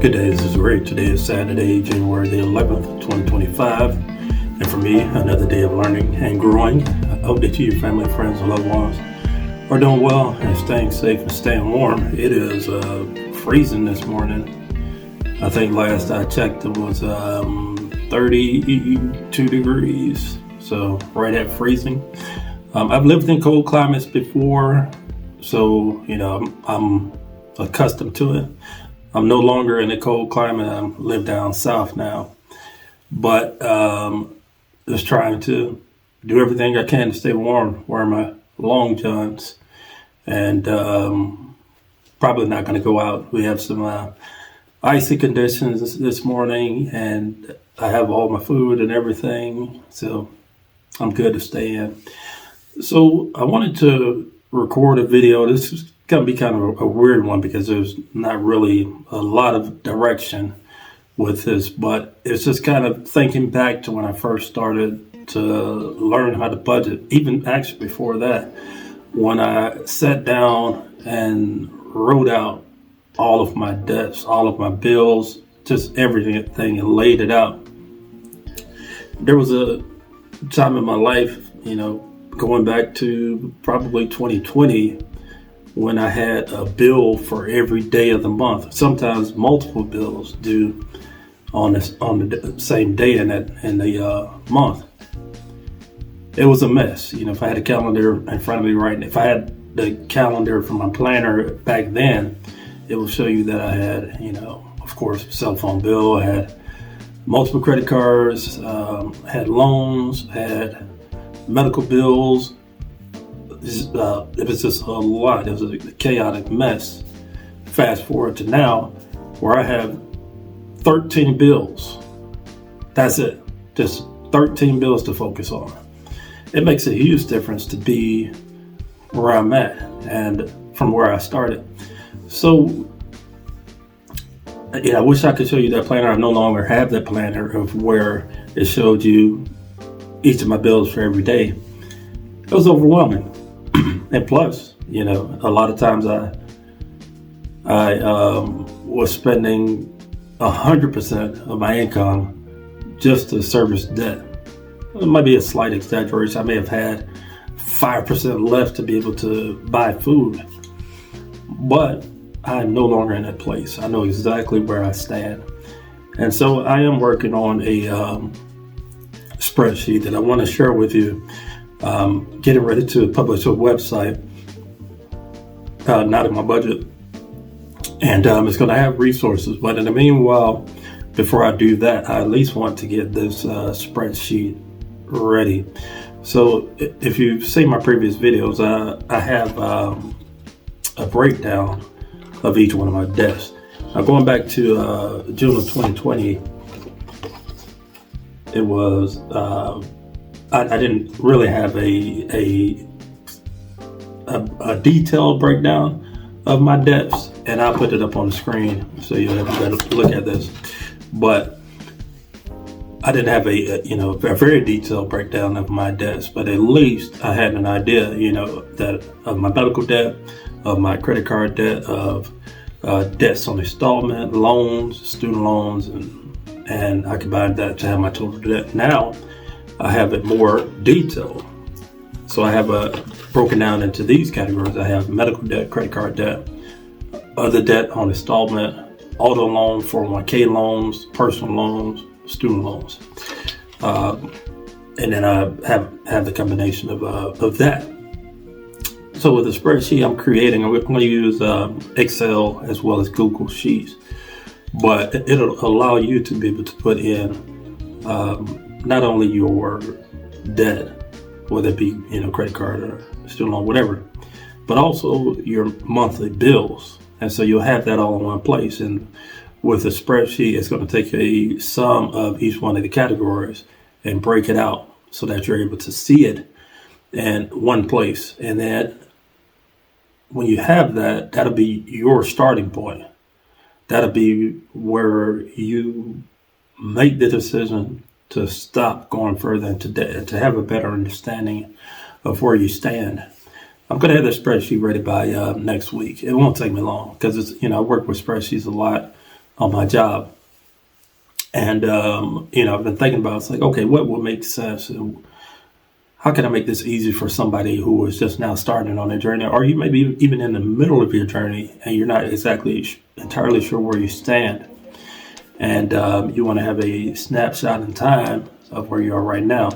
Good day, this is Ray. Today is Saturday, January the 11th, 2025. And for me, another day of learning and growing. I hope that you, your family, friends, and loved ones are doing well and staying safe and staying warm. It is freezing this morning. I think last I checked it was 32 degrees, so right at freezing. I've lived in cold climates before, so I'm accustomed to it. I'm no longer in a cold climate. I live down south now, but just trying to do everything I can to stay warm, wear my long johns, and probably not going to go out. We have some icy conditions this morning, and I have all my food and everything, so I'm good to stay in. So I wanted to record a video. This is going to be kind of a weird one because there's not really a lot of direction with this, but it's just kind of thinking back to when I first started to learn how to budget, even actually before that, when I sat down and wrote out all of my debts, all of my bills, just everything, and laid it out. There was a time in my life, going back to probably 2020, when I had a bill for every day of the month, sometimes multiple bills due on the same day in the month. It was a mess. If I had a calendar in front of me if I had the calendar from my planner back then, it will show you that I had, of course, cell phone bill. I had multiple credit cards, had loans, had medical bills. It was just a lot. It was a chaotic mess. Fast forward to now, where I have 13 bills. That's it. Just 13 bills to focus on. It makes a huge difference to be where I'm at and from where I started. So, I wish I could show you that planner. I no longer have that planner of where it showed you each of my bills for every day. It was overwhelming. And plus, a lot of times I was spending 100% of my income just to service debt. It might be a slight exaggeration. I may have had 5% left to be able to buy food, but I'm no longer in that place. I know exactly where I stand. And so I am working on a spreadsheet that I want to share with you. Getting ready to publish a website, not in my budget, and it's going to have resources. But in the meanwhile, before I do that, I at least want to get this spreadsheet ready. So if you've seen my previous videos, I have a breakdown of each one of my debts. Now, going back to June of 2020, it was I didn't really have a detailed breakdown of my debts, and I'll put it up on the screen so you'll have a better look at this. But I didn't have a very detailed breakdown of my debts, but at least I had an idea, that of my medical debt, of my credit card debt, of debts on installment, loans, student loans, and I combined that to have my total debt. Now I have it more detailed. So I have broken down into these categories. I have medical debt, credit card debt, other debt on installment, auto loan, 401k loans, personal loans, student loans. And then I have the combination of that. So with the spreadsheet I'm creating, I'm going to use Excel as well as Google Sheets. But it'll allow you to be able to put in not only your debt, whether it be credit card or student loan, whatever, but also your monthly bills. And so you'll have that all in one place. And with a spreadsheet, it's going to take a sum of each one of the categories and break it out so that you're able to see it in one place. And then when you have that, that'll be your starting point. That'll be where you make the decision to stop going further into debt, to have a better understanding of where you stand. I'm going to have the spreadsheet ready by next week. It won't take me long because I work with spreadsheets a lot. on my job. And, I've been thinking about, it's like, okay, what will make sense? And how can I make this easy for somebody who is just now starting on their journey? Or you may be even in the middle of your journey and you're not exactly entirely sure where you stand. And you want to have a snapshot in time of where you are right now.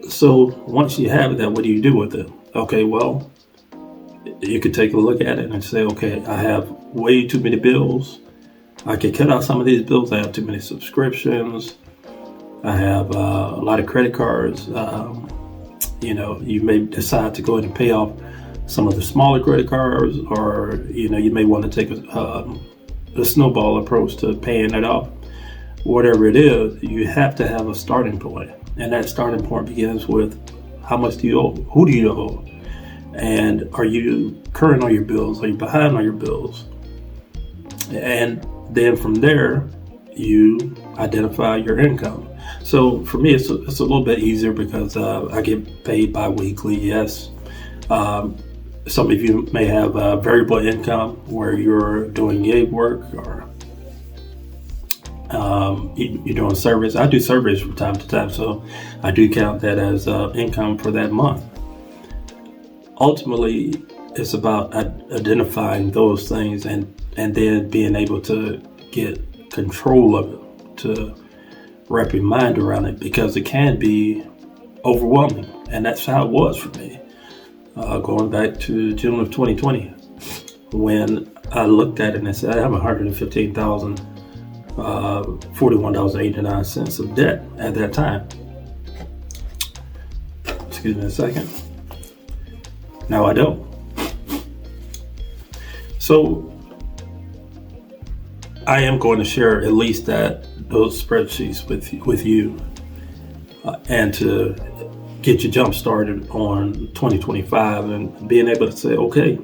So once you have that, what do you do with it? Okay, well, you could take a look at it and say, okay, I have way too many bills. I could cut out some of these bills. I have too many subscriptions. I have a lot of credit cards. You may decide to go ahead and pay off some of the smaller credit cards, or, you may want to take a snowball approach to paying it off. Whatever it is, you have to have a starting point. And that starting point begins with, how much do you owe? Who do you owe? And are you current on your bills? Are you behind on your bills? And then from there, you identify your income. So for me, it's a little bit easier because I get paid bi-weekly, yes. Some of you may have variable income where you're doing gig work, or you're doing service. I do service from time to time, so I do count that as income for that month. Ultimately, it's about identifying those things and then being able to get control of it, to wrap your mind around it, because it can be overwhelming. And that's how it was for me, going back to June of 2020, when I looked at it and I said, I have $115,000, $41.89 of debt at that time. Excuse me a second. Now I don't. So I am going to share at least those spreadsheets with you, and to get you jump started on 2025 and being able to say, okay,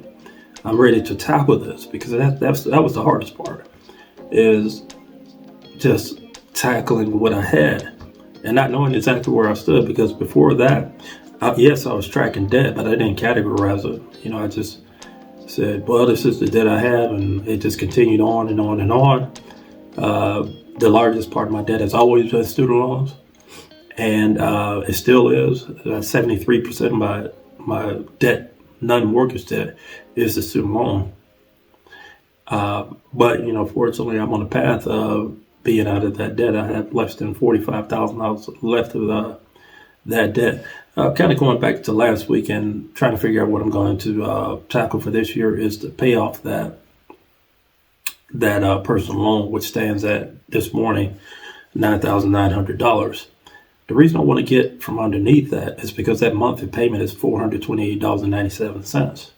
I'm ready to tackle this, because that was the hardest part, is just tackling what I had and not knowing exactly where I stood. Because before that, yes, I was tracking debt, but I didn't categorize it. I just said, well, this is the debt I have, and it just continued on and on and on. The largest part of my debt has always been student loans, and it still is. 73% of my debt, non-mortgage debt, is the student loan. But fortunately, I'm on a path of being out of that debt. I have less than $45,000 left of that debt. Kind of going back to last week and trying to figure out what I'm going to tackle for this year is to pay off that personal loan, which stands at this morning $9,900. The reason I want to get from underneath that is because that monthly payment is $428.97.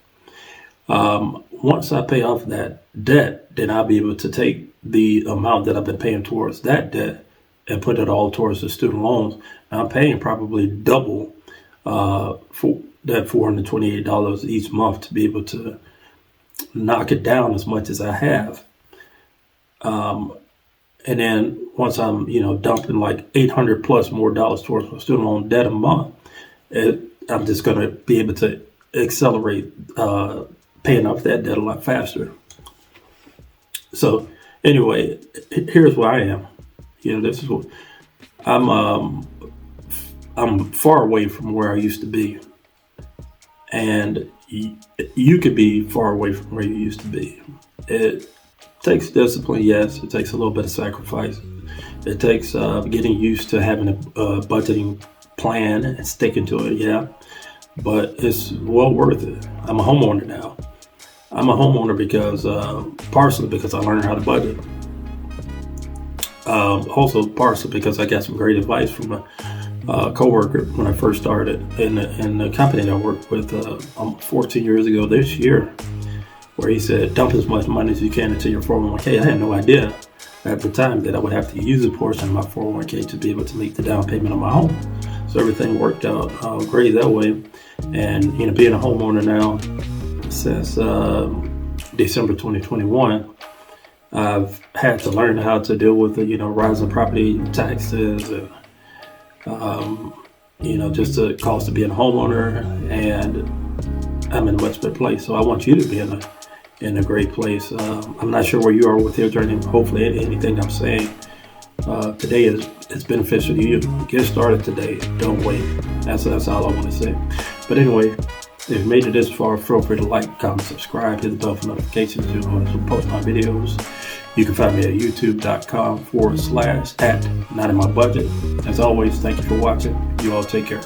Once I pay off that debt, then I'll be able to take the amount that I've been paying towards that debt and put it all towards the student loans. Now, I'm paying probably double for that $428 each month to be able to knock it down as much as I have. And then once I'm, dumping like $800 plus more dollars towards my student loan debt a month, I'm just going to be able to accelerate paying off that debt a lot faster. So anyway, here's where I am. This is what I'm far away from where I used to be, and you could be far away from where you used to be. It takes discipline, yes. It takes a little bit of sacrifice. It takes getting used to having a budgeting plan and sticking to it, yeah. But it's well worth it. I'm a homeowner now. I'm a homeowner because partially because I learned how to budget. Also partially because I got some great advice from a coworker when I first started in the company that I worked with 14 years ago this year, where he said, dump as much money as you can into your 401k. I had no idea at the time that I would have to use a portion of my 401k to be able to make the down payment on my home. So everything worked out great that way. And being a homeowner now since December 2021, I've had to learn how to deal with the rising property taxes and just the cost of being a homeowner, and I'm in a much better place. So I want you to be in in a great place. I'm not sure where you are with your journey. Hopefully anything I'm saying today is beneficial to you. Get started today. Don't wait. That's all I want to say. But anyway, if you made it this far, feel free to like, comment, subscribe, hit the bell for notifications. You'll always post my videos. You can find me at youtube.com/@notinmybudget. As always, thank you for watching. You all take care.